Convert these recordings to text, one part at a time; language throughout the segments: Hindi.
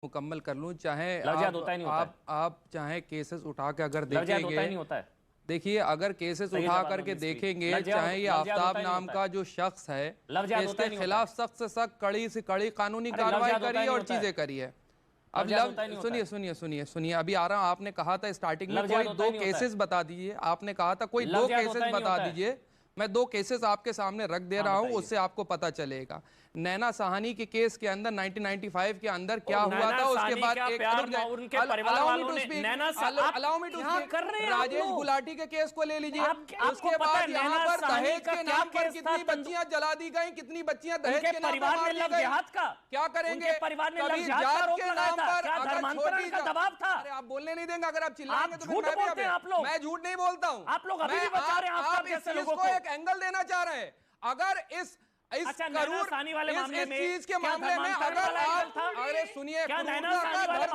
मुकम्मल कर लूं, चाहे आप चाहे केसेस उठा के अगर देखेंगे, देखिए अगर केसेस उठा करके देखेंगे, चाहे ये आफ्ताब नाम का जो शख्स है इसके खिलाफ सख्त से सख्त कड़ी से कड़ी कानूनी कार्रवाई करी और चीजें करी है। अब सुनिए सुनिए सुनिए सुनिए, अभी आ रहा, आपने कहा था स्टार्टिंग में कोई दो केसेस बता दीजिए, आपने कहा था कोई दो केसेस बता दीजिए, मैं दो केसेस आपके सामने रख दे रहा हूं, उससे आपको पता चलेगा। नैना साहनी के केस के अंदर 1995 के अंदर क्या हुआ था, उसके बाद एक राजेश गुलाटी के केस को ले लीजिए, उसके बाद यहाँ पर दहेज के नाम पर कितनी बच्चियां जला दी गई, कितनी बच्चियां दहेज के नाम पर क्या करेंगे, कभी जात के नाम पर दबाव था। अरे आप बोलने नहीं देंगे, अगर आप चिल्लाएंगे तो मैं झूठ नहीं बोलता हूँ, आप इस चीज को एक एंगल देना चाह रहे हैं। अगर इस करूर चीज के मामले में अगर आप, अरे सुनिए, धर्म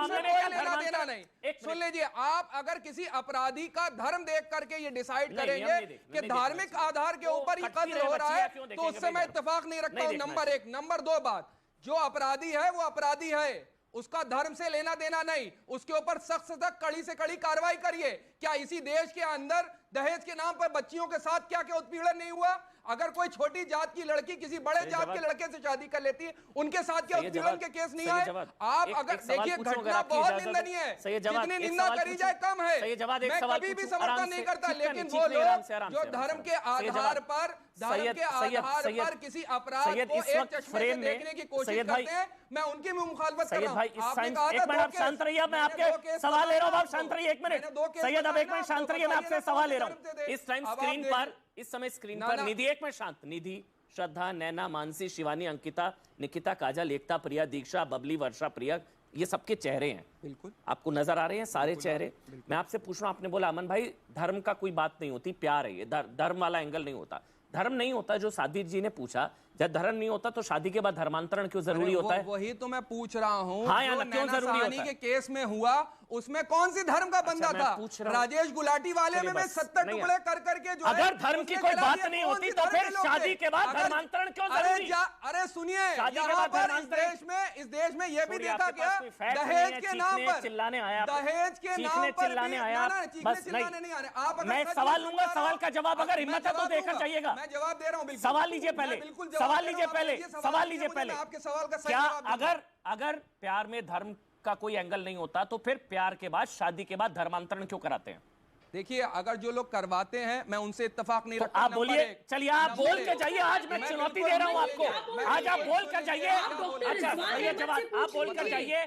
से कोई लेना देना नहीं, सुन लीजिए, आप अगर किसी अपराधी का धर्म देख करके ये डिसाइड करेंगे कि धार्मिक आधार के ऊपर ये कत्ल हो रहा है, तो उससे मैं इत्तेफाक नहीं रखता हूं। नंबर एक। नंबर दो बात, जो अपराधी है वो अपराधी है, उसका धर्म से लेना देना नहीं, उसके ऊपर सख्त से सख्त कड़ी से कड़ी कार्रवाई करिए। क्या इसी देश के अंदर दहेज के नाम पर बच्चियों के साथ क्या क्या उत्पीड़न नहीं हुआ? अगर कोई छोटी जात की लड़की किसी बड़े जात के लड़के से शादी कर लेती है, उनके साथ क्या उत्पीड़न के केस नहीं आए? आप अगर देखिए, घटना बहुत निंदनीय है, जितनी निंदा करी जाए कम है, मैं कभी भी समर्थन नहीं करता, लेकिन वो लोग जो धर्म के आधार पर किसी अपराध को एक चश्मे से देखने की कोशिश करते हैं, मैं उनकी भी मुखालफत कर रहा हूं। आपने कहा था आप शांत रहिए, मैं आपके सवाल ले रहा हूं, आप शांत रहिए एक मिनट। सैयद अब एक मिनट शांत रहिए, मैं आपसे सवाल ले रहा हूं। इस टाइम स्क्रीन पर, इस समय स्क्रीन पर निधि, एक मिनट शांत, निधि, श्रद्धा, नैना, मानसी, शिवानी, अंकिता, निकिता, काजल, एकता, प्रिया, दीक्षा, बबली, वर्षा, प्रिया, ये सबके चेहरे हैं, बिल्कुल आपको नजर आ रहे हैं सारे चेहरे। मैं आपसे पूछ रहा हूं, आपने बोला अमन भाई धर्म का कोई बात नहीं होती, प्यार है, ये धर्म वाला एंगल नहीं होता। धर्म नहीं होता जो सादिक जी ने पूछा, जब धर्म नहीं होता तो शादी के बाद धर्मांतरण क्यों जरूरी होता है? वही तो मैं पूछ रहा हूँ। हाँ, जो क्यों जरूरी होता है? के केस में हुआ, उसमें कौन सी धर्म का बंदा था? राजेश गुलाटी वाले में 70 टुकड़े कर करके जो, अगर धर्म की कोई बात नहीं होती तो फिर शादी के बाद धर्मांतरण क्यों जरूरी? अरे सुनिए, इस देश में यह भी देखा गया, दहेज के नाम पर चिल्लाने आया, दहेज के नाम पर चिल्लाने आया, बस नहीं आप, मैं सवाल लूंगा, सवाल का जवाब अगर हिम्मत है तो देकर जाइएगा। मैं जवाब दे रहा हूँ, सवाल लीजिए पहले, सवाल लीजिए पहले, सवाल लीजिए पहले। आपके सवाल का क्या अगर प्यार में धर्म का कोई एंगल नहीं होता तो फिर प्यार के बाद, शादी के बाद धर्मांतरण क्यों कराते हैं? देखिए, अगर जो लोग करवाते हैं, मैं उनसे इत्तेफाक नहीं रखता। आप बोलिए, चलिए आप बोल के जाइए, आज मैं चुनौती दे रहा हूं आपको, आज आप बोल कर जाइए। अच्छा, ये जवाब आप बोल कर जाइए,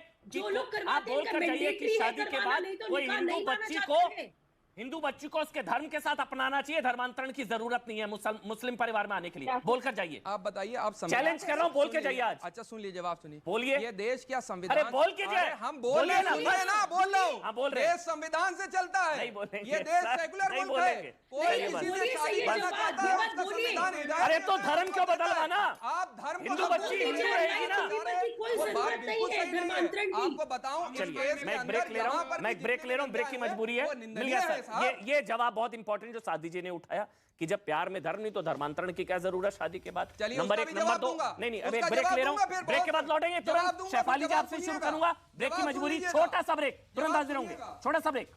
आप बोल कर जाइए कि शादी के बाद कोई हिंदू बच्ची को उसके धर्म के साथ अपनाना चाहिए, धर्मांतरण की जरूरत नहीं है मुस्लिम परिवार में आने के लिए। बोलकर जाइए। आप बताइए, आप चैलेंज कर रहा हूं, बोल के जाइए आज। अच्छा सुनिए, जवाब सुनिए, बोलिए। ये देश क्या संविधान? अरे बोल के जाए, हम बोल रहे हैं ना, बोल रहा हूं, बोल रहे, देश संविधान से चलता है, ये देश सेकुलर मुल्क है, कोई किसी से शादी करना चाहता है उसका संविधान हिदायत। अरे तो धर्म क्यों बदलवाना? आप धर्म, हिंदू बच्ची हिंदू रहेगी ना। आपको बताऊं, चलिए मैं ब्रेक ले रहा हूं, मैं ब्रेक ले रहा हूं, ब्रेक की मजबूरी है, मिल गया सर। ये जवाब बहुत इंपॉर्टेंट जो सादी जी ने उठाया कि जब प्यार में धर्म नहीं तो धर्मांतरण की क्या जरूरत शादी के बाद। नंबर एक। नंबर दो, नहीं अभी ब्रेक ले रहा हूं, ब्रेक के बाद लौटेंगे तुरंत। शेफाली जी आपसे शुरू करूंगा, ब्रेक की मजबूरी, छोटा सा ब्रेक, तुरंत हाजिर होंगे, छोटा सा ब्रेक।